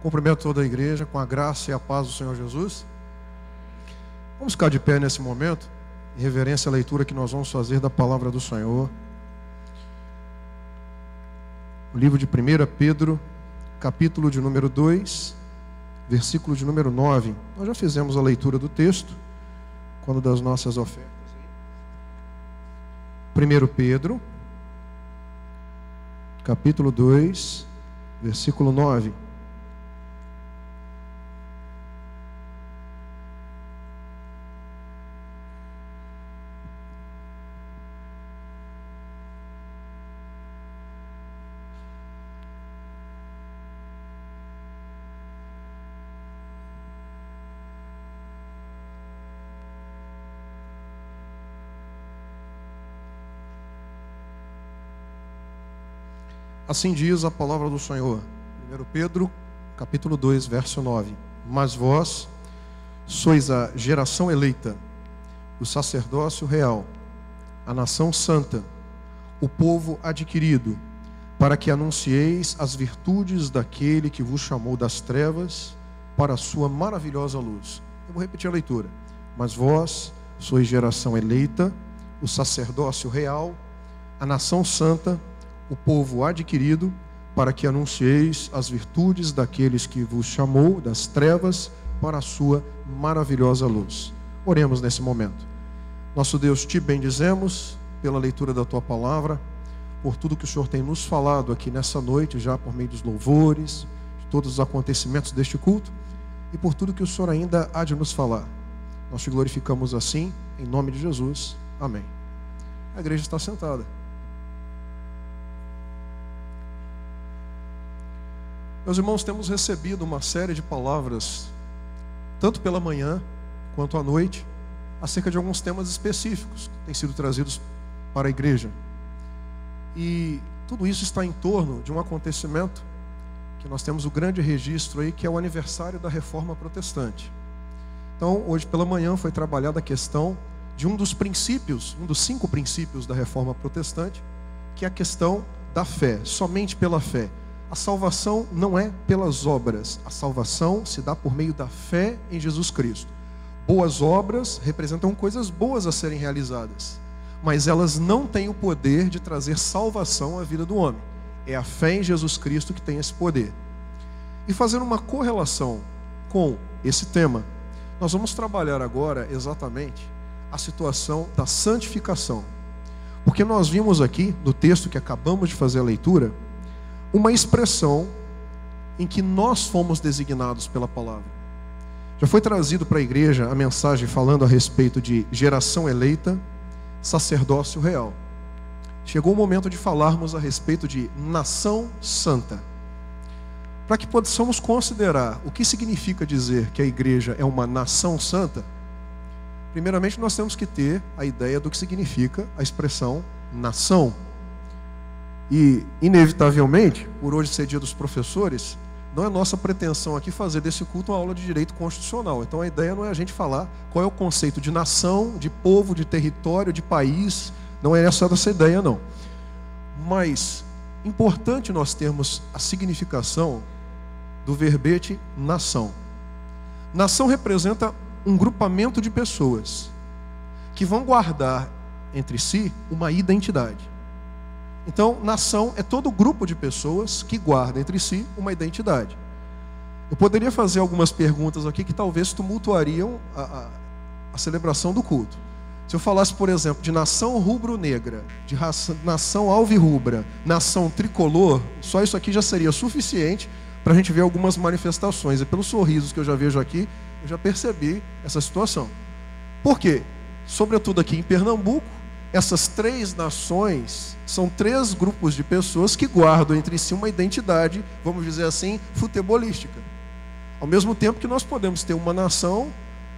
Cumprimento toda a igreja com a graça e a paz do Senhor Jesus. Vamos ficar de pé nesse momento, em reverência à leitura que nós vamos fazer da palavra do Senhor. O livro de 1 Pedro, capítulo de número 2, versículo de número 9. Nós já fizemos a leitura do texto, quando das nossas ofertas. 1 Pedro, capítulo 2, versículo 9. Assim diz a palavra do Senhor. 1 Pedro, capítulo 2, verso 9. Mas vós sois a geração eleita, o sacerdócio real, a nação santa, o povo adquirido, para que anuncieis as virtudes daquele que vos chamou das trevas para a sua maravilhosa luz. Eu vou repetir a leitura. Mas vós sois geração eleita, o sacerdócio real, a nação santa, o povo adquirido, para que anuncieis as virtudes daqueles que vos chamou das trevas para a sua maravilhosa luz. Oremos nesse momento. Nosso Deus, te bendizemos pela leitura da tua palavra, por tudo que o Senhor tem nos falado aqui nessa noite, já por meio dos louvores, de todos os acontecimentos deste culto, e por tudo que o Senhor ainda há de nos falar. Nós te glorificamos assim, em nome de Jesus. Amém. A igreja está sentada. Meus irmãos, temos recebido uma série de palavras, tanto pela manhã quanto à noite, acerca de alguns temas específicos que têm sido trazidos para a igreja. E tudo isso está em torno de um acontecimento que nós temos o grande registro aí, que é o aniversário da Reforma Protestante. Então, hoje pela manhã foi trabalhada a questão de um dos princípios, um dos 5 princípios da Reforma Protestante, que é a questão da fé, somente pela fé. A salvação não é pelas obras, a salvação se dá por meio da fé em Jesus Cristo. Boas obras representam coisas boas a serem realizadas, mas elas não têm o poder de trazer salvação à vida do homem. É a fé em Jesus Cristo que tem esse poder. E fazendo uma correlação com esse tema, nós vamos trabalhar agora exatamente a situação da santificação. Porque nós vimos aqui, no texto que acabamos de fazer a leitura, uma expressão em que nós fomos designados pela palavra. Já foi trazido para a igreja a mensagem falando a respeito de geração eleita, sacerdócio real. Chegou o momento de falarmos a respeito de nação santa. Para que possamos considerar o que significa dizer que a igreja é uma nação santa, primeiramente nós temos que ter a ideia do que significa a expressão nação. E, inevitavelmente, por hoje ser dia dos professores, não é nossa pretensão aqui fazer desse culto uma aula de direito constitucional. Então a ideia não é a gente falar qual é o conceito de nação, de povo, de território, de país. Não é essa ideia, não. Mas, importante nós termos a significação do verbete nação. Nação representa um grupamento de pessoas que vão guardar entre si uma identidade. Então, nação é todo grupo de pessoas que guarda entre si uma identidade. Eu poderia fazer algumas perguntas aqui que talvez tumultuariam a celebração do culto. Se eu falasse, por exemplo, de nação rubro-negra, de nação alvirrubra, nação tricolor, só isso aqui já seria suficiente para a gente ver algumas manifestações. E pelos sorrisos que eu já vejo aqui, eu já percebi essa situação. Por quê? Sobretudo aqui em Pernambuco, essas 3 nações são 3 grupos de pessoas que guardam entre si uma identidade, vamos dizer assim, futebolística. Ao mesmo tempo que nós podemos ter uma nação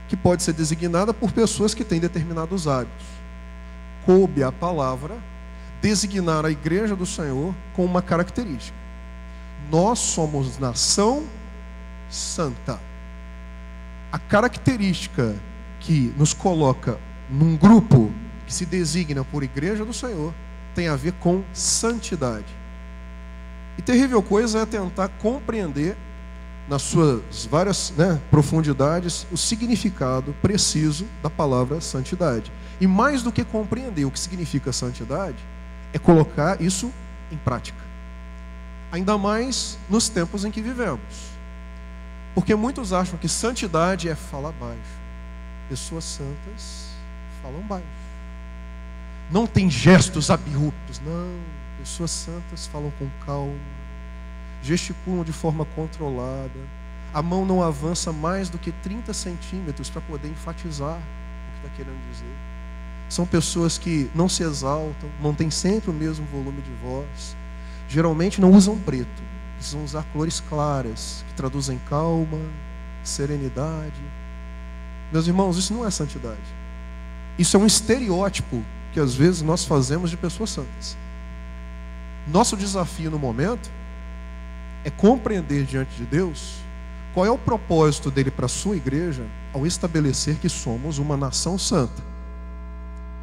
que pode ser designada por pessoas que têm determinados hábitos. Coube a palavra designar a igreja do Senhor com uma característica. Nós somos nação santa. A característica que nos coloca num grupo que se designa por igreja do Senhor tem a ver com santidade. E terrível coisa é tentar compreender nas suas várias profundidades, o significado preciso da palavra santidade. E mais do que compreender o que significa santidade, é colocar isso em prática. Ainda mais nos tempos em que vivemos. Porque muitos acham que santidade é falar baixo. Pessoas santas falam baixo. Não tem gestos abruptos, não. Pessoas santas falam com calma, gesticulam de forma controlada. A mão não avança mais do que 30 centímetros para poder enfatizar o que está querendo dizer. São pessoas que não se exaltam, mantêm sempre o mesmo volume de voz. Geralmente não usam preto, precisam usar cores claras, que traduzem calma, serenidade. Meus irmãos, isso não é santidade. Isso é um estereótipo que às vezes nós fazemos de pessoas santas. Nosso desafio no momento é compreender diante de Deus qual é o propósito dele para a sua igreja ao estabelecer que somos uma nação santa.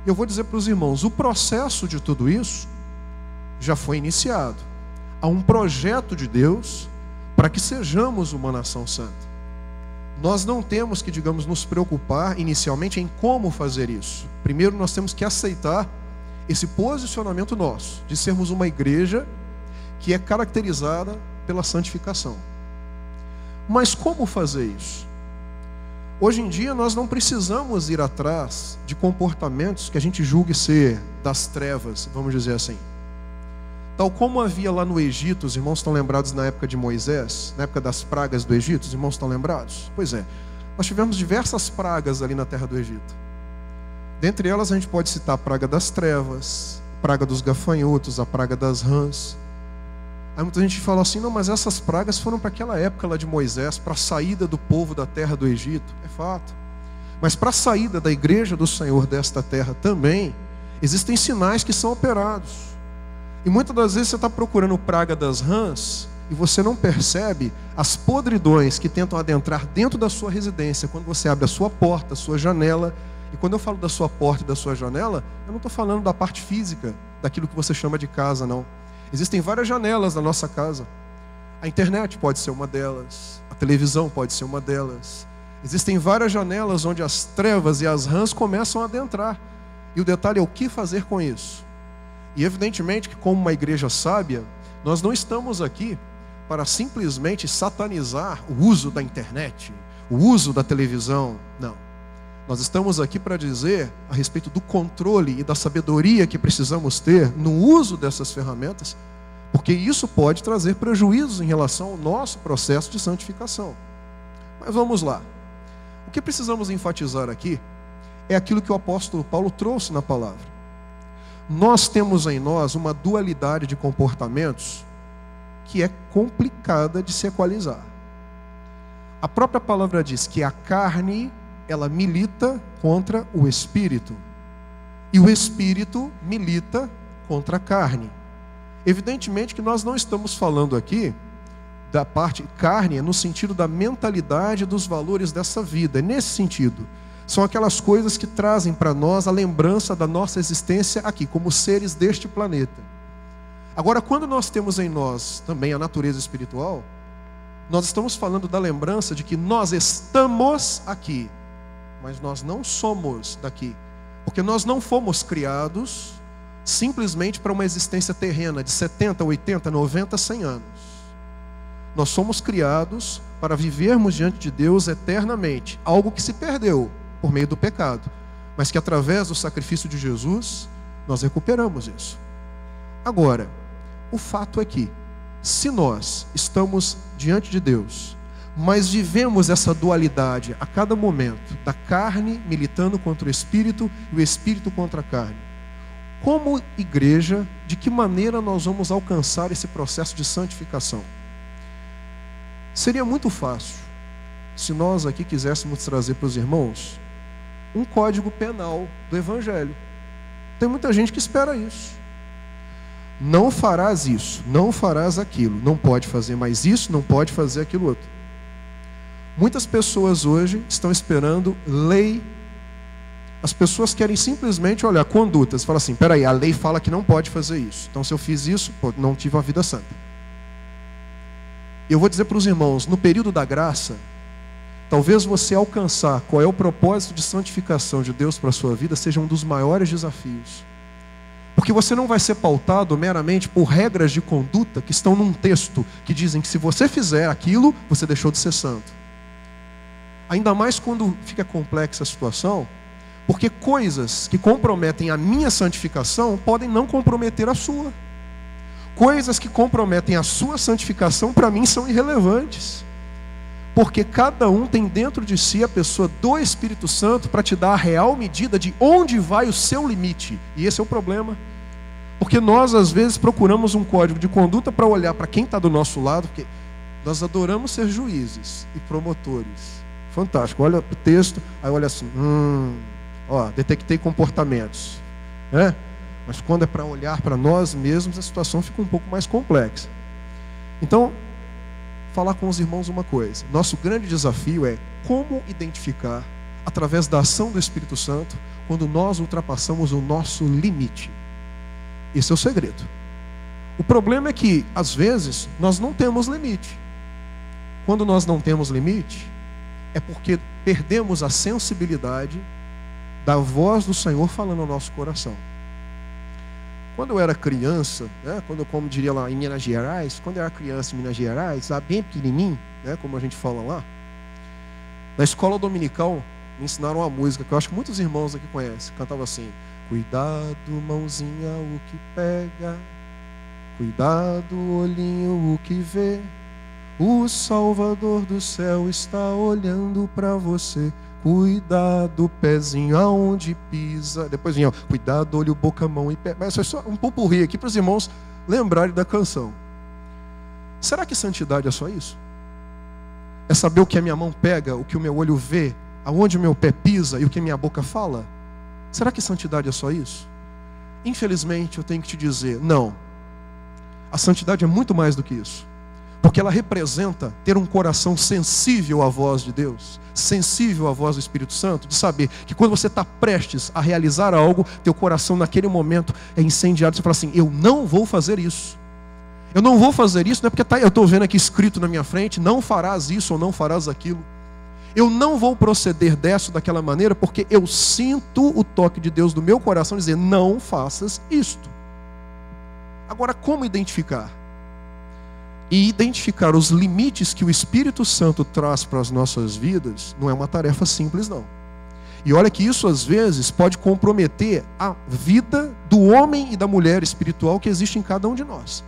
Eu vou dizer para os irmãos, o processo de tudo isso já foi iniciado. Há um projeto de Deus para que sejamos uma nação santa. Nós não temos que, digamos, nos preocupar inicialmente em como fazer isso. Primeiro nós temos que aceitar esse posicionamento nosso, de sermos uma igreja que é caracterizada pela santificação. Mas como fazer isso? Hoje em dia nós não precisamos ir atrás de comportamentos que a gente julgue ser das trevas, vamos dizer assim. Tal como havia lá no Egito, os irmãos estão lembrados na época de Moisés, na época das pragas do Egito, os irmãos estão lembrados? Pois é, nós tivemos diversas pragas ali na terra do Egito. Dentre elas a gente pode citar a praga das trevas, a praga dos gafanhotos, a praga das rãs. Aí muita gente fala assim, não, mas essas pragas foram para aquela época lá de Moisés, para a saída do povo da terra do Egito. É fato. Mas para a saída da igreja do Senhor desta terra também, existem sinais que são operados. E muitas das vezes você está procurando praga das rãs e você não percebe as podridões que tentam adentrar dentro da sua residência quando você abre a sua porta, a sua janela. E quando eu falo da sua porta e da sua janela, eu não estou falando da parte física, daquilo que você chama de casa, não. Existem várias janelas na nossa casa. A internet pode ser uma delas, a televisão pode ser uma delas. Existem várias janelas onde as trevas e as rãs começam a adentrar. E o detalhe é o que fazer com isso. E evidentemente que, como uma igreja sábia, nós não estamos aqui para simplesmente satanizar o uso da internet, o uso da televisão, não. Nós estamos aqui para dizer a respeito do controle e da sabedoria que precisamos ter no uso dessas ferramentas, porque isso pode trazer prejuízos em relação ao nosso processo de santificação. Mas vamos lá. O que precisamos enfatizar aqui é aquilo que o apóstolo Paulo trouxe na palavra. Nós temos em nós uma dualidade de comportamentos que é complicada de se equalizar. A própria palavra diz que a carne, ela milita contra o espírito. E o espírito milita contra a carne. Evidentemente que nós não estamos falando aqui da parte carne, no sentido da mentalidade dos valores dessa vida. É nesse sentido. São aquelas coisas que trazem para nós a lembrança da nossa existência aqui, como seres deste planeta. Agora, quando nós temos em nós também a natureza espiritual, nós estamos falando da lembrança de que nós estamos aqui, mas nós não somos daqui. Porque nós não fomos criados simplesmente para uma existência terrena de 70, 80, 90, 100 anos. Nós somos criados para vivermos diante de Deus eternamente. Algo que se perdeu por meio do pecado, mas que através do sacrifício de Jesus, nós recuperamos isso. Agora, o fato é que, se nós estamos diante de Deus, mas vivemos essa dualidade a cada momento, da carne militando contra o espírito e o espírito contra a carne, como igreja, de que maneira nós vamos alcançar esse processo de santificação? Seria muito fácil se nós aqui quiséssemos trazer para os irmãos um código penal do Evangelho. Tem muita gente que espera isso. Não farás isso, não farás aquilo, não pode fazer mais isso, não pode fazer aquilo outro. Muitas pessoas hoje estão esperando lei. As pessoas querem simplesmente olhar condutas, falam assim, peraí, a lei fala que não pode fazer isso. Então se eu fiz isso, não tive uma vida santa. Eu vou dizer para os irmãos, no período da graça, talvez você alcançar qual é o propósito de santificação de Deus para a sua vida seja um dos maiores desafios. Porque você não vai ser pautado meramente por regras de conduta que estão num texto que dizem que se você fizer aquilo, você deixou de ser santo. Ainda mais quando fica complexa a situação, porque coisas que comprometem a minha santificação podem não comprometer a sua. Coisas que comprometem a sua santificação, para mim, são irrelevantes. Porque cada um tem dentro de si a pessoa do Espírito Santo para te dar a real medida de onde vai o seu limite. E esse é o problema. Porque nós, às vezes, procuramos um código de conduta para olhar para quem está do nosso lado, porque nós adoramos ser juízes e promotores. Fantástico. Olha o texto, aí olha assim, detectei comportamentos. Né? Mas quando é para olhar para nós mesmos, a situação fica um pouco mais complexa. Então, falar com os irmãos uma coisa. Nosso grande desafio é como identificar, através da ação do Espírito Santo, quando nós ultrapassamos o nosso limite. Esse é o segredo. O problema é que, às vezes, nós não temos limite. Quando nós não temos limite, é porque perdemos a sensibilidade da voz do Senhor falando ao nosso coração. Quando eu era criança, né, como diria lá em Minas Gerais, quando eu era criança em Minas Gerais, lá bem pequenininho, né, como a gente fala lá, na escola dominical me ensinaram uma música que eu acho que muitos irmãos aqui conhecem. Cantava assim: cuidado, mãozinha, o que pega, cuidado, olhinho, o que vê, o Salvador do céu está olhando para você. Cuidado, pezinho, aonde pisa. Depois vinha, cuidado, olho, boca, mão e pé. Mas é só um popurrí aqui para os irmãos lembrarem da canção. Será que santidade é só isso? É saber o que a minha mão pega, o que o meu olho vê, aonde o meu pé pisa e o que a minha boca fala? Será que santidade é só isso? Infelizmente, eu tenho que te dizer, não. A santidade é muito mais do que isso. Porque ela representa ter um coração sensível à voz de Deus, sensível à voz do Espírito Santo, de saber que quando você está prestes a realizar algo, teu coração naquele momento é incendiado. Você fala assim, eu não vou fazer isso. Eu não vou fazer isso, não é porque eu estou vendo aqui escrito na minha frente, não farás isso ou não farás aquilo. Eu não vou proceder dessa ou daquela maneira, porque eu sinto o toque de Deus no meu coração dizer, não faças isto. Agora, como identificar? E identificar os limites que o Espírito Santo traz para as nossas vidas não é uma tarefa simples, não. E olha que isso às vezes pode comprometer a vida do homem e da mulher espiritual que existe em cada um de nós.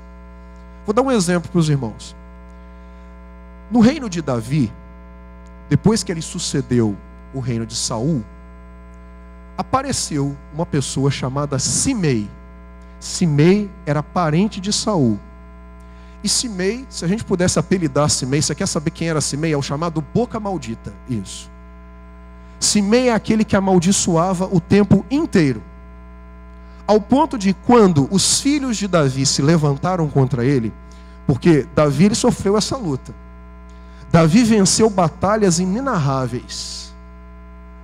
Vou dar um exemplo para os irmãos. No reino de Davi, depois que ele sucedeu o reino de Saul, apareceu uma pessoa chamada Simei. Simei era parente de Saul. E Simei, se a gente pudesse apelidar Simei, você quer saber quem era Simei? É o chamado boca maldita. Isso. Simei é aquele que amaldiçoava o tempo inteiro. Ao ponto de quando os filhos de Davi se levantaram contra ele, porque Davi ele sofreu essa luta. Davi venceu batalhas inenarráveis.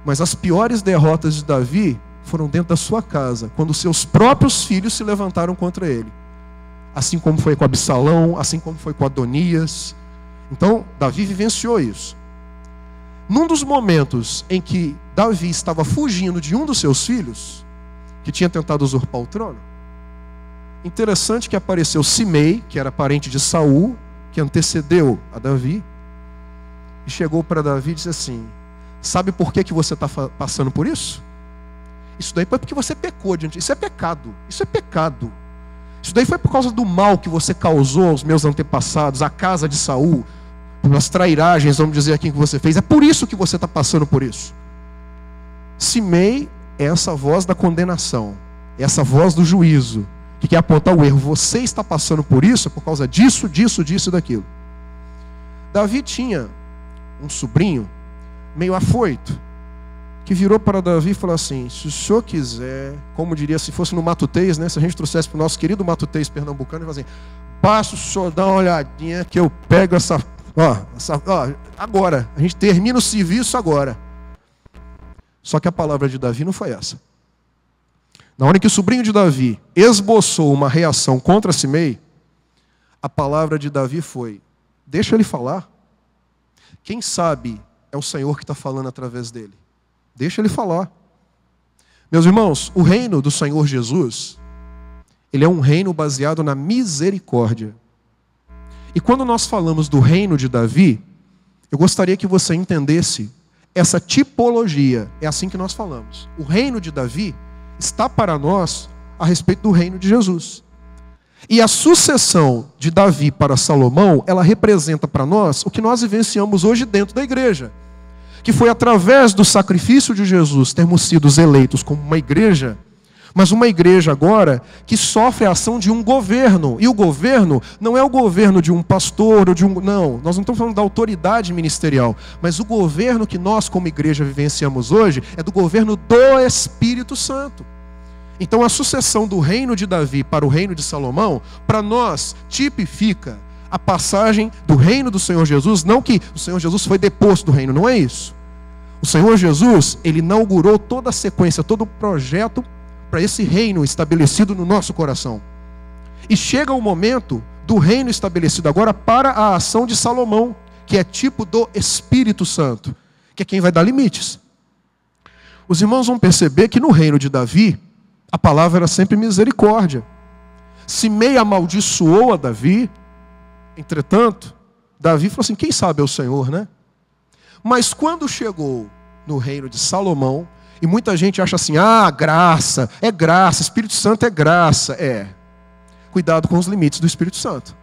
Mas as piores derrotas de Davi foram dentro da sua casa, quando seus próprios filhos se levantaram contra ele. Assim como foi com Absalão, assim como foi com Adonias. Então, Davi vivenciou isso. Num dos momentos em que Davi estava fugindo de um dos seus filhos, que tinha tentado usurpar o trono, interessante que apareceu Simei, que era parente de Saul, que antecedeu a Davi, e chegou para Davi e disse assim, sabe por que você está passando por isso? Isso daí foi porque você pecou diante. Isso é pecado. Isso é pecado. Isso daí foi por causa do mal que você causou aos meus antepassados, à casa de Saul, pelas trairagens, vamos dizer aqui, que você fez. É por isso que você está passando por isso. Simei é essa voz da condenação, é essa voz do juízo, que quer apontar o erro. Você está passando por isso, é por causa disso, disso, disso e daquilo. Davi tinha um sobrinho meio afoito, que virou para Davi e falou assim, se o senhor quiser, como diria se fosse no Matutês, né? Se a gente trouxesse para o nosso querido Matutês pernambucano, ele falou assim, basta o senhor dar uma olhadinha que eu pego agora, a gente termina o serviço agora. Só que a palavra de Davi não foi essa. Na hora que o sobrinho de Davi esboçou uma reação contra Simei, a palavra de Davi foi, Deixa ele falar. Quem sabe é o Senhor que está falando através dele. Deixa ele falar. Meus irmãos, o reino do Senhor Jesus, ele é um reino baseado na misericórdia. E quando nós falamos do reino de Davi, eu gostaria que você entendesse essa tipologia. É assim que nós falamos. O reino de Davi está para nós a respeito do reino de Jesus. E a sucessão de Davi para Salomão, ela representa para nós o que nós vivenciamos hoje dentro da igreja. Que foi através do sacrifício de Jesus termos sido eleitos como uma igreja, mas uma igreja agora que sofre a ação de um governo. E o governo não é o governo de um pastor ou de um... Não, nós não estamos falando da autoridade ministerial, mas o governo que nós como igreja vivenciamos hoje é do governo do Espírito Santo. Então a sucessão do reino de Davi para o reino de Salomão, para nós, tipifica a passagem do reino do Senhor Jesus. Não que o Senhor Jesus foi deposto do reino, não é isso. O Senhor Jesus, ele inaugurou toda a sequência, todo o projeto para esse reino estabelecido no nosso coração. E chega o momento do reino estabelecido agora para a ação de Salomão, que é tipo do Espírito Santo, que é quem vai dar limites. Os irmãos vão perceber que no reino de Davi, a palavra era sempre misericórdia. Simei amaldiçoou a Davi. Entretanto, Davi falou assim, quem sabe é o Senhor, né? Mas quando chegou no reino de Salomão, e muita gente acha assim, graça, Espírito Santo é graça. É. Cuidado com os limites do Espírito Santo.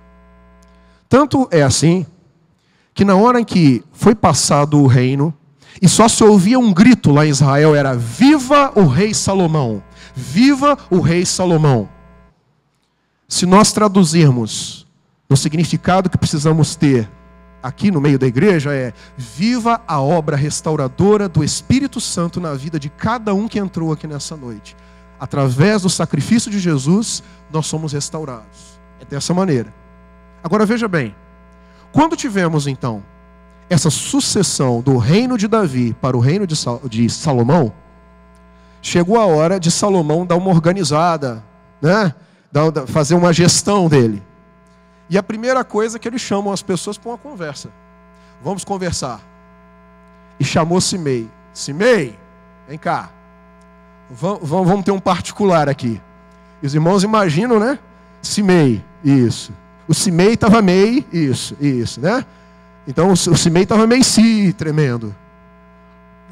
Tanto é assim, que na hora em que foi passado o reino, e só se ouvia um grito lá em Israel, era, viva o rei Salomão. Viva o rei Salomão. Se nós traduzirmos no significado que precisamos ter aqui no meio da igreja, é viva a obra restauradora do Espírito Santo na vida de cada um que entrou aqui nessa noite. Através do sacrifício de Jesus, nós somos restaurados. É dessa maneira. Agora veja bem, quando tivemos então essa sucessão do reino de Davi para o reino de Salomão, chegou a hora de Salomão dar uma organizada, né? Fazer uma gestão dele. E a primeira coisa que eles chamam as pessoas para uma conversa. Vamos conversar. E chamou Simei. Simei, vem cá. Vamos ter um particular aqui. E os irmãos imaginam, né? Simei, isso. O Simei estava meio, isso, né? Então o Simei estava meio tremendo.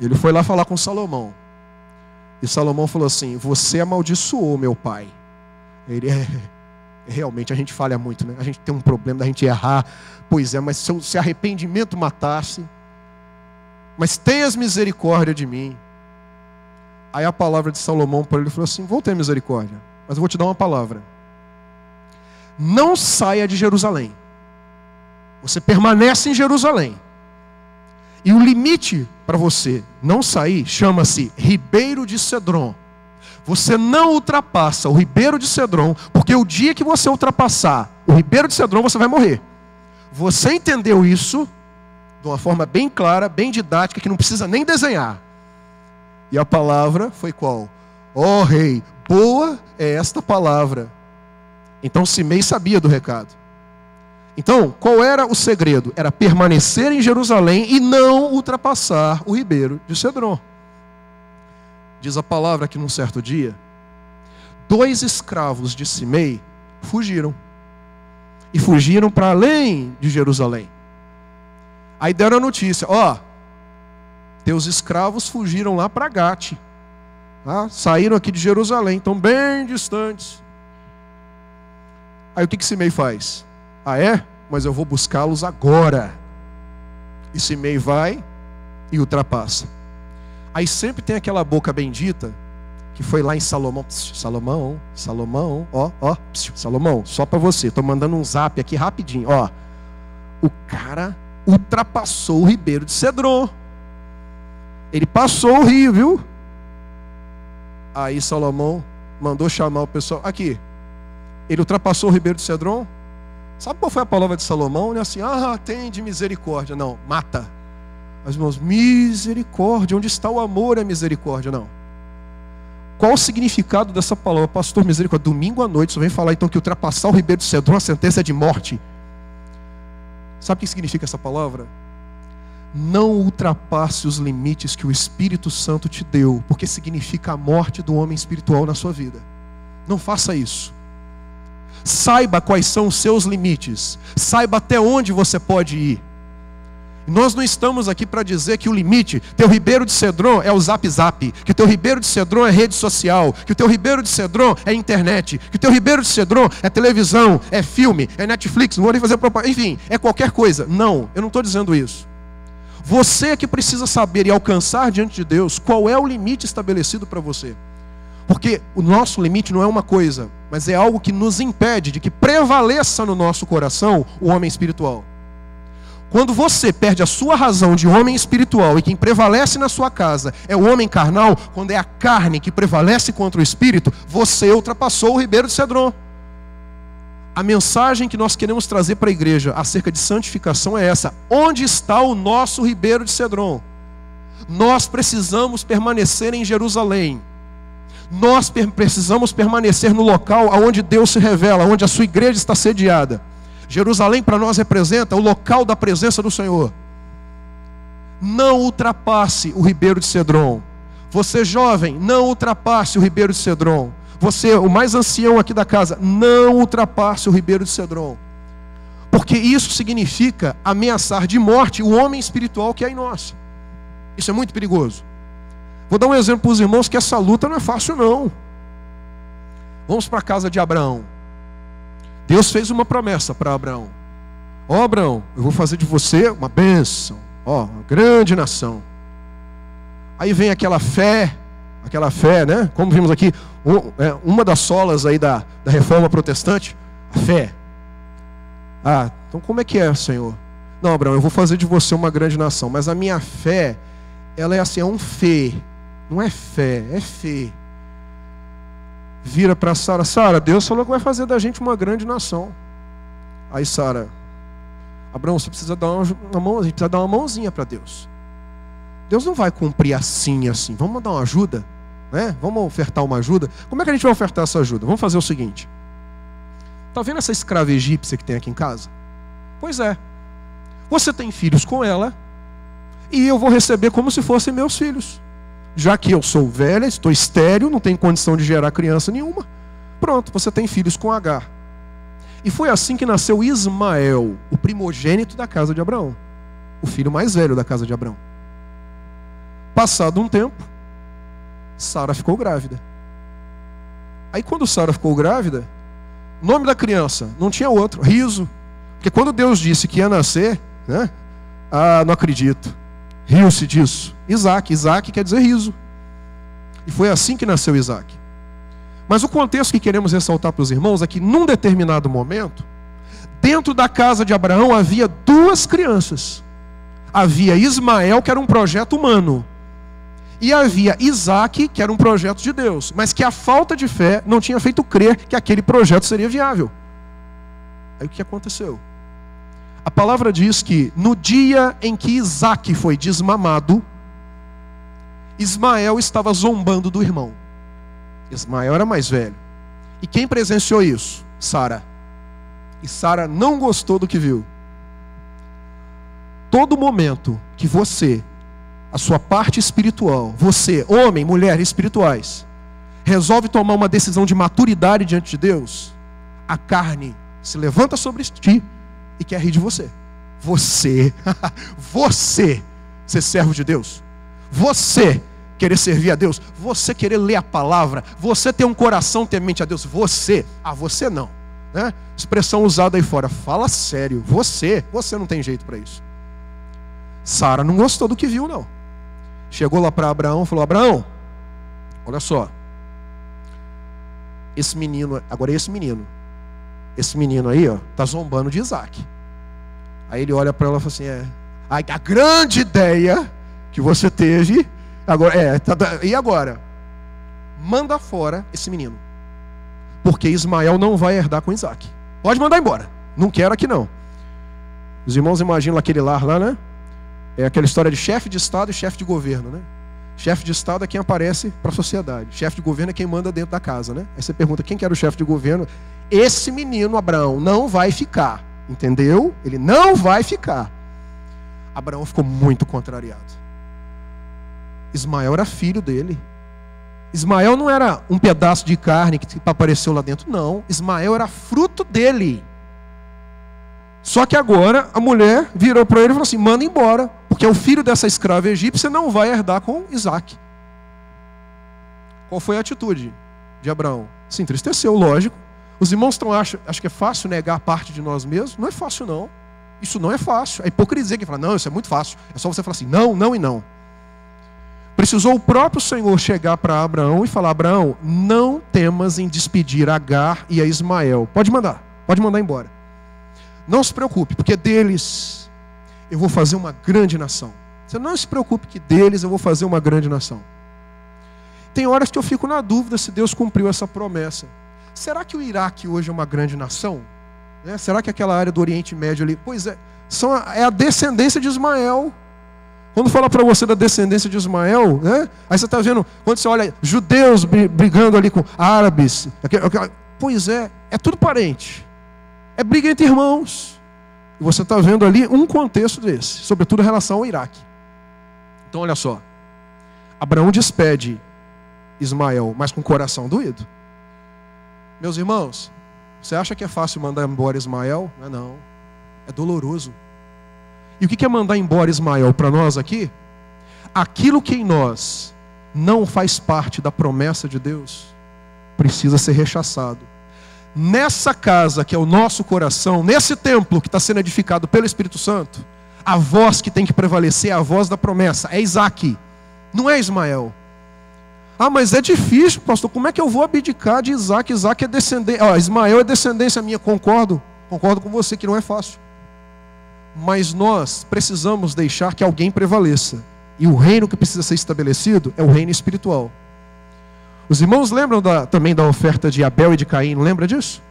Ele foi lá falar com Salomão. E Salomão falou assim, você amaldiçoou meu pai. Ele realmente a gente falha muito, né? A gente tem um problema da gente errar. Pois é, mas se arrependimento matasse, mas tenhas misericórdia de mim. Aí a palavra de Salomão para ele falou assim, vou ter misericórdia, mas eu vou te dar uma palavra. Não saia de Jerusalém. Você permanece em Jerusalém. E o limite para você não sair chama-se Ribeiro de Cedron. Você não ultrapassa o Ribeiro de Cedron, porque o dia que você ultrapassar o Ribeiro de Cedron, você vai morrer. Você entendeu isso de uma forma bem clara, bem didática, que não precisa nem desenhar. E a palavra foi qual? Ó rei, boa é esta palavra. Então Simei sabia do recado. Então, qual era o segredo? Era permanecer em Jerusalém e não ultrapassar o Ribeiro de Cedron. Diz a palavra que num certo dia, 2 escravos de Simei fugiram. E fugiram para além de Jerusalém. Aí deram a notícia, teus escravos fugiram lá para Gate. Tá? Saíram aqui de Jerusalém, estão bem distantes. Aí o que Simei faz? Mas eu vou buscá-los agora. E Simei vai e ultrapassa. Aí sempre tem aquela boca bendita que foi lá em Salomão. Salomão, Salomão, só para você. Estou mandando um zap aqui rapidinho. O cara ultrapassou o Ribeiro de Cedron. Ele passou o rio, viu? Aí Salomão mandou chamar o pessoal. Aqui, ele ultrapassou o Ribeiro de Cedron. Sabe qual foi a palavra de Salomão? Não é assim, tem de misericórdia. Não, mata. Mas, irmãos, misericórdia. Onde está o amor e a misericórdia? Não. Qual o significado dessa palavra? Pastor, misericórdia. Domingo à noite, você vem falar então que ultrapassar o Ribeiro de Cedron, a sentença é de morte. Sabe o que significa essa palavra? Não ultrapasse os limites que o Espírito Santo te deu, porque significa a morte do homem espiritual na sua vida. Não faça isso. Saiba quais são os seus limites. Saiba até onde você pode ir. Nós não estamos aqui para dizer que o limite, teu Ribeiro de Cedron é o Zap Zap, que o teu Ribeiro de Cedron é rede social, que o teu Ribeiro de Cedron é internet, que o teu Ribeiro de Cedron é televisão, é filme, é Netflix, não vou nem fazer propaganda, enfim, é qualquer coisa. Não, eu não estou dizendo isso. Você é que precisa saber e alcançar diante de Deus qual é o limite estabelecido para você. Porque o nosso limite não é uma coisa, mas é algo que nos impede de que prevaleça no nosso coração o homem espiritual. Quando você perde a sua razão de homem espiritual e quem prevalece na sua casa é o homem carnal, quando é a carne que prevalece contra o espírito, você ultrapassou o Ribeiro de Cedron. A mensagem que nós queremos trazer para a igreja acerca de santificação é essa: onde está o nosso Ribeiro de Cedron? Nós precisamos permanecer em Jerusalém. Nós precisamos permanecer no local onde Deus se revela, onde a sua igreja está sediada. Jerusalém para nós representa o local da presença do Senhor. Não ultrapasse o Ribeiro de Cedron. Você jovem, não ultrapasse o Ribeiro de Cedron. Você, o mais ancião aqui da casa, não ultrapasse o Ribeiro de Cedron. Porque isso significa ameaçar de morte o homem espiritual que é em nós. Isso é muito perigoso. Vou dar um exemplo para os irmãos que essa luta não é fácil não. Vamos para a casa de Abraão. Deus fez uma promessa para Abraão. Ó Abraão, eu vou fazer de você uma bênção. Ó, uma grande nação. Aí vem aquela fé, né? Como vimos aqui, uma das solas aí da reforma protestante, a fé. Ah, então como é que é, Senhor? Não, Abraão, eu vou fazer de você uma grande nação, mas a minha fé, ela é assim, é um fé. Não é fé, é fé. Vira para Sara: Sara, Deus falou que vai fazer da gente uma grande nação. Aí Sara: Abraão, você precisa dar a gente precisa dar uma mãozinha para Deus. Deus não vai cumprir assim. Vamos dar uma ajuda, né? Vamos ofertar uma ajuda. Como é que a gente vai ofertar essa ajuda? Vamos fazer o seguinte. Está vendo essa escrava egípcia que tem aqui em casa? Pois é. Você tem filhos com ela e eu vou receber como se fossem meus filhos. Já que eu sou velha, estou estéril, não tenho condição de gerar criança nenhuma. Pronto, você tem filhos com Agar. E foi assim que nasceu Ismael, o primogênito da casa de Abraão. O filho mais velho da casa de Abraão. Passado um tempo, Sara ficou grávida. Aí quando Sara ficou grávida, o nome da criança não tinha outro, Riso. Porque quando Deus disse que ia nascer, né? Ah, não acredito. Riu-se disso. Isaac quer dizer riso. E foi assim que nasceu Isaac. Mas o contexto que queremos ressaltar para os irmãos é que num determinado momento, dentro da casa de Abraão havia duas crianças. Havia Ismael, que era um projeto humano. E havia Isaac, que era um projeto de Deus. Mas que a falta de fé não tinha feito crer que aquele projeto seria viável. Aí o que aconteceu? A palavra diz que no dia em que Isaac foi desmamado, Ismael estava zombando do irmão. Ismael era mais velho. E quem presenciou isso? Sara. E Sara não gostou do que viu. Todo momento que você, a sua parte espiritual, você, homem, mulher, espirituais, resolve tomar uma decisão de maturidade diante de Deus, a carne se levanta sobre ti e quer rir de você. Você ser servo de Deus, você querer servir a Deus, você querer ler a palavra, você ter um coração temente a Deus, você não, né? Expressão usada aí fora, fala sério, você não tem jeito para isso. Sara não gostou do que viu não. Chegou lá para Abraão e falou: Abraão, olha só, esse menino aí, ó, tá zombando de Isaac. Aí ele olha para ela e fala assim: a grande ideia que você teve agora e agora? Manda fora esse menino, porque Ismael não vai herdar com Isaac. Pode mandar embora, não quero aqui não. Os irmãos imaginam aquele lar lá, né? É aquela história de chefe de estado e chefe de governo, né? Chefe de estado é quem aparece para a sociedade, chefe de governo é quem manda dentro da casa, né? Aí você pergunta: quem que era o chefe de governo? Esse menino, Abraão, não vai ficar. Entendeu? Ele não vai ficar. Abraão ficou muito contrariado. Ismael era filho dele. Ismael não era um pedaço de carne que apareceu lá dentro, não. Ismael era fruto dele. Só que agora a mulher virou para ele e falou assim: manda embora, porque o filho dessa escrava egípcia não vai herdar com Isaac. Qual foi a atitude de Abraão? Se entristeceu, lógico. Os irmãos acham que é fácil negar parte de nós mesmos? Não é fácil, não. Isso não é fácil. É hipocrisia que fala: não, isso é muito fácil. É só você falar assim: não, não e não. Precisou o próprio Senhor chegar para Abraão e falar: Abraão, não temas em despedir Agar e a Ismael. Pode mandar embora. Não se preocupe, porque deles eu vou fazer uma grande nação. Você não se preocupe que deles eu vou fazer uma grande nação. Tem horas que eu fico na dúvida se Deus cumpriu essa promessa. Será que o Iraque hoje é uma grande nação? Será que aquela área do Oriente Médio ali... Pois é, é a descendência de Ismael. Quando fala para você da descendência de Ismael, aí você está vendo, quando você olha judeus brigando ali com árabes, pois é tudo parente. É briga entre irmãos. E você está vendo ali um contexto desse, sobretudo em relação ao Iraque. Então olha só, Abraão despede Ismael, mas com o coração doído. Meus irmãos, você acha que é fácil mandar embora Ismael? Não é não, é doloroso. E o que é mandar embora Ismael para nós aqui? Aquilo que em nós não faz parte da promessa de Deus, precisa ser rechaçado. Nessa casa que é o nosso coração, nesse templo que está sendo edificado pelo Espírito Santo, a voz que tem que prevalecer é a voz da promessa, é Isaac, não é Ismael. Ah, mas é difícil, pastor, como é que eu vou abdicar de Isaac? Isaac é descendência, Ismael é descendência minha. Concordo com você que não é fácil. Mas nós precisamos deixar que alguém prevaleça. E o reino que precisa ser estabelecido é o reino espiritual. Os irmãos lembram também da oferta de Abel e de Caim, não lembra disso?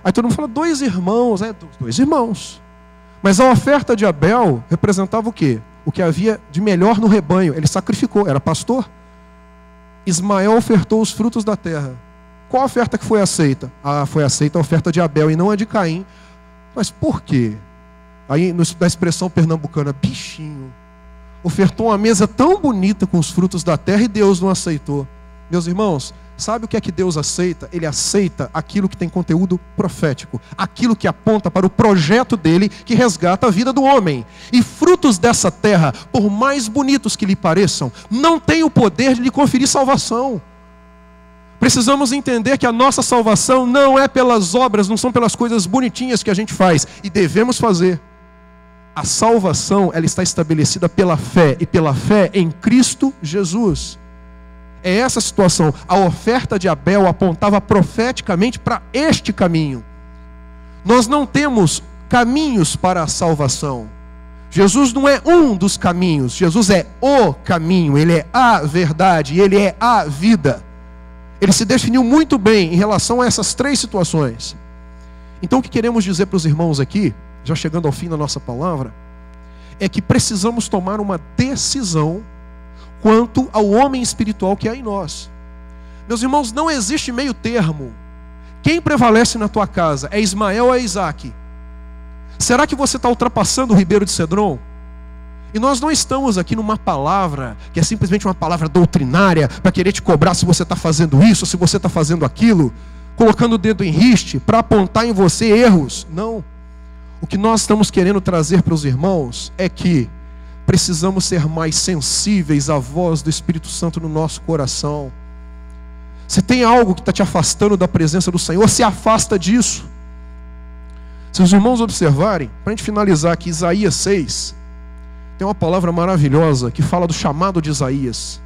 Aí todo mundo fala, dois irmãos. Mas a oferta de Abel representava o quê? O que havia de melhor no rebanho. Ele sacrificou, era pastor. Ismael ofertou os frutos da terra. Qual a oferta que foi aceita? Foi aceita a oferta de Abel e não a de Caim. Mas por quê? Aí, na expressão pernambucana, bichinho. Ofertou uma mesa tão bonita com os frutos da terra e Deus não aceitou. Meus irmãos, sabe o que é que Deus aceita? Ele aceita aquilo que tem conteúdo profético, aquilo que aponta para o projeto dele que resgata a vida do homem. E frutos dessa terra, por mais bonitos que lhe pareçam, não têm o poder de lhe conferir salvação. Precisamos entender que a nossa salvação não é pelas obras, não são pelas coisas bonitinhas que a gente faz e devemos fazer. A salvação, ela está estabelecida pela fé, e pela fé em Cristo Jesus. É essa a situação. A oferta de Abel apontava profeticamente para este caminho. Nós não temos caminhos para a salvação. Jesus não é um dos caminhos. Jesus é o caminho. Ele é a verdade. Ele é a vida. Ele se definiu muito bem em relação a essas três situações. Então o que queremos dizer para os irmãos aqui, já chegando ao fim da nossa palavra, é que precisamos tomar uma decisão quanto ao homem espiritual que há em nós. Meus irmãos, não existe meio termo. Quem prevalece na tua casa? É Ismael ou é Isaac? Será que você está ultrapassando o Ribeiro de Cedron? E nós não estamos aqui numa palavra que é simplesmente uma palavra doutrinária para querer te cobrar se você está fazendo isso, se você está fazendo aquilo, colocando o dedo em riste para apontar em você erros. Não. O que nós estamos querendo trazer para os irmãos é que precisamos ser mais sensíveis à voz do Espírito Santo no nosso coração. Se tem algo que está te afastando da presença do Senhor, se afasta disso. Se os irmãos observarem, para a gente finalizar aqui, Isaías 6, tem uma palavra maravilhosa que fala do chamado de Isaías.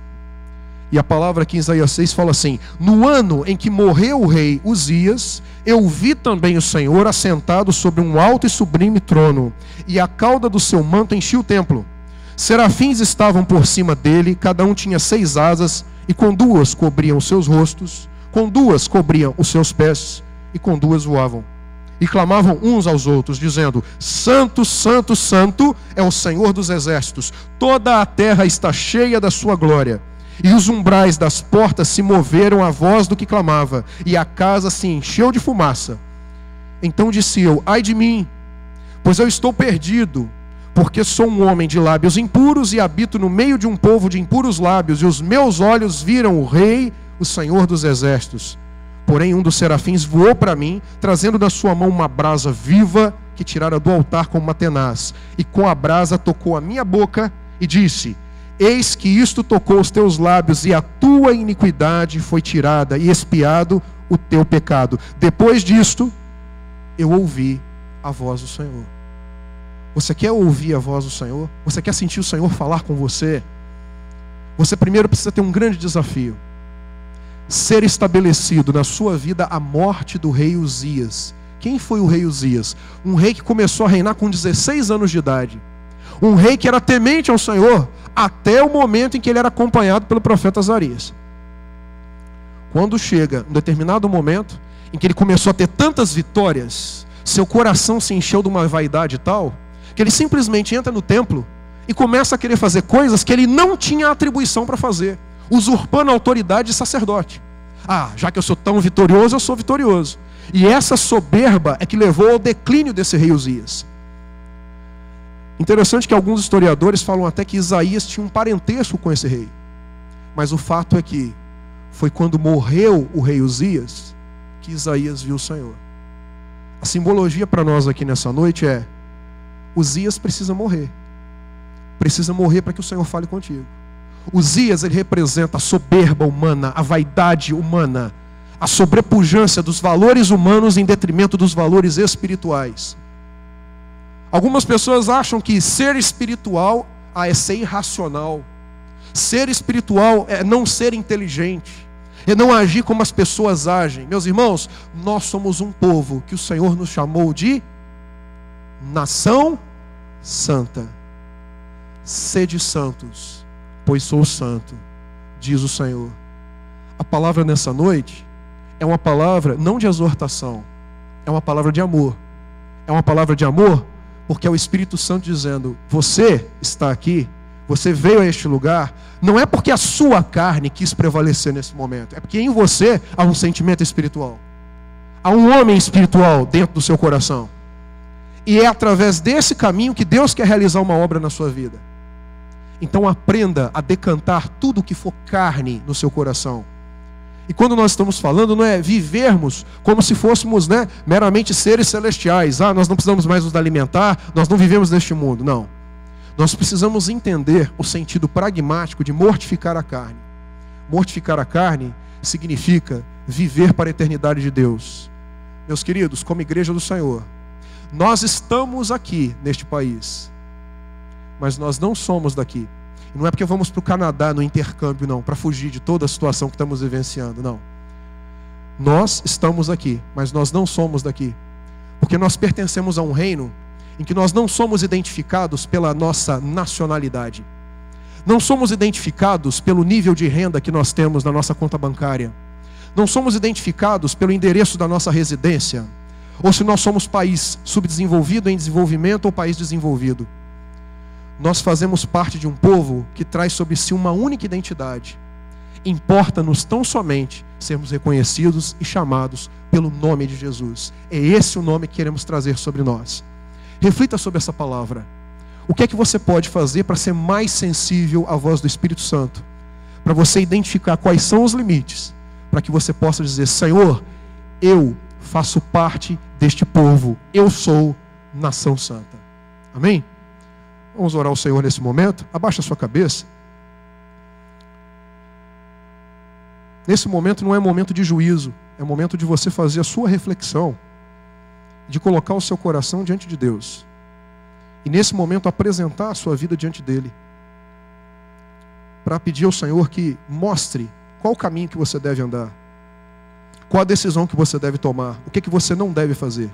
E a palavra aqui em Isaías 6 fala assim: no ano em que morreu o rei Uzias, eu vi também o Senhor assentado sobre um alto e sublime trono, e a cauda do seu manto enchia o templo. Serafins estavam por cima dele, cada um tinha 6 asas, e com 2 cobriam os seus rostos, com 2 cobriam os seus pés, e com 2 voavam. E clamavam uns aos outros, dizendo: Santo, Santo, Santo é o Senhor dos exércitos, toda a terra está cheia da sua glória. E os umbrais das portas se moveram à voz do que clamava, e a casa se encheu de fumaça. Então disse eu: ai de mim, Pois eu estou perdido, porque sou um homem de lábios impuros e habito no meio de um povo de impuros lábios, e os meus olhos viram o Rei, o Senhor dos Exércitos. Porém, um dos serafins voou para mim, trazendo na sua mão uma brasa viva que tirara do altar com uma tenaz, e com a brasa tocou a minha boca e disse: eis que isto tocou os teus lábios, e a tua iniquidade foi tirada, e expiado o teu pecado. Depois disto, eu ouvi a voz do Senhor. Você quer ouvir a voz do Senhor? Você quer sentir o Senhor falar com você? Você primeiro precisa ter um grande desafio: ser estabelecido na sua vida a morte do rei Uzias. Quem foi o rei Uzias? Um rei que começou a reinar com 16 anos de idade. Um rei que era temente ao Senhor até o momento em que ele era acompanhado pelo profeta Azarias. Quando chega um determinado momento em que ele começou a ter tantas vitórias, seu coração se encheu de uma vaidade tal, que ele simplesmente entra no templo e começa a querer fazer coisas que ele não tinha atribuição para fazer, usurpando a autoridade de sacerdote. Já que eu sou tão vitorioso, eu sou vitorioso. E essa soberba é que levou ao declínio desse rei Uzias. Interessante que alguns historiadores falam até que Isaías tinha um parentesco com esse rei. Mas o fato é que foi quando morreu o rei Uzias que Isaías viu o Senhor. A simbologia para nós aqui nessa noite é: Uzias precisa morrer. Precisa morrer para que o Senhor fale contigo. Uzias, ele representa a soberba humana, a vaidade humana, a sobrepujância dos valores humanos em detrimento dos valores espirituais. Algumas pessoas acham que ser espiritual é ser irracional. Ser espiritual é não ser inteligente, é não agir como as pessoas agem. Meus irmãos, nós somos um povo que o Senhor nos chamou de nação santa. Sede santos, pois sou santo, diz o Senhor. A palavra nessa noite é uma palavra não de exortação, é uma palavra de amor. É uma palavra de amor porque é o Espírito Santo dizendo: você está aqui, você veio a este lugar, não é porque a sua carne quis prevalecer nesse momento, é porque em você há um sentimento espiritual. Há um homem espiritual dentro do seu coração. E é através desse caminho que Deus quer realizar uma obra na sua vida. Então aprenda a decantar tudo que for carne no seu coração. E quando nós estamos falando, não é vivermos como se fôssemos, meramente seres celestiais. Nós não precisamos mais nos alimentar, nós não vivemos neste mundo. Não. Nós precisamos entender o sentido pragmático de mortificar a carne. Mortificar a carne significa viver para a eternidade de Deus. Meus queridos, como igreja do Senhor, nós estamos aqui neste país, mas nós não somos daqui. Não é porque vamos para o Canadá no intercâmbio, não, para fugir de toda a situação que estamos vivenciando, não. Nós estamos aqui, mas nós não somos daqui. Porque nós pertencemos a um reino em que nós não somos identificados pela nossa nacionalidade. Não somos identificados pelo nível de renda que nós temos na nossa conta bancária. Não somos identificados pelo endereço da nossa residência, ou se nós somos país subdesenvolvido, em desenvolvimento, ou país desenvolvido. Nós fazemos parte de um povo que traz sobre si uma única identidade. Importa-nos tão somente sermos reconhecidos e chamados pelo nome de Jesus. É esse o nome que queremos trazer sobre nós. Reflita sobre essa palavra. O que é que você pode fazer para ser mais sensível à voz do Espírito Santo? Para você identificar quais são os limites, para que você possa dizer: Senhor, eu faço parte deste povo, eu sou nação santa. Amém? Vamos orar ao Senhor nesse momento. Abaixa a sua cabeça. Nesse momento não é momento de juízo, é momento de você fazer a sua reflexão, de colocar o seu coração diante de Deus. E nesse momento apresentar a sua vida diante dele, para pedir ao Senhor que mostre qual o caminho que você deve andar, qual a decisão que você deve tomar, o que você não deve fazer.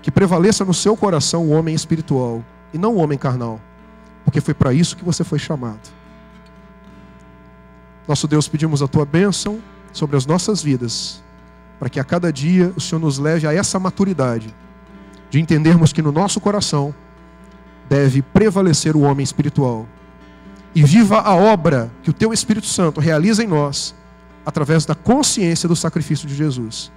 Que prevaleça no seu coração o homem espiritual e não o homem carnal, porque foi para isso que você foi chamado. Nosso Deus, pedimos a tua bênção sobre as nossas vidas, para que a cada dia o Senhor nos leve a essa maturidade, de entendermos que no nosso coração deve prevalecer o homem espiritual, e viva a obra que o teu Espírito Santo realiza em nós, através da consciência do sacrifício de Jesus.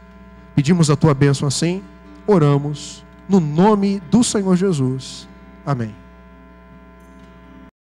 Pedimos a tua bênção assim, oramos no nome do Senhor Jesus. Amém.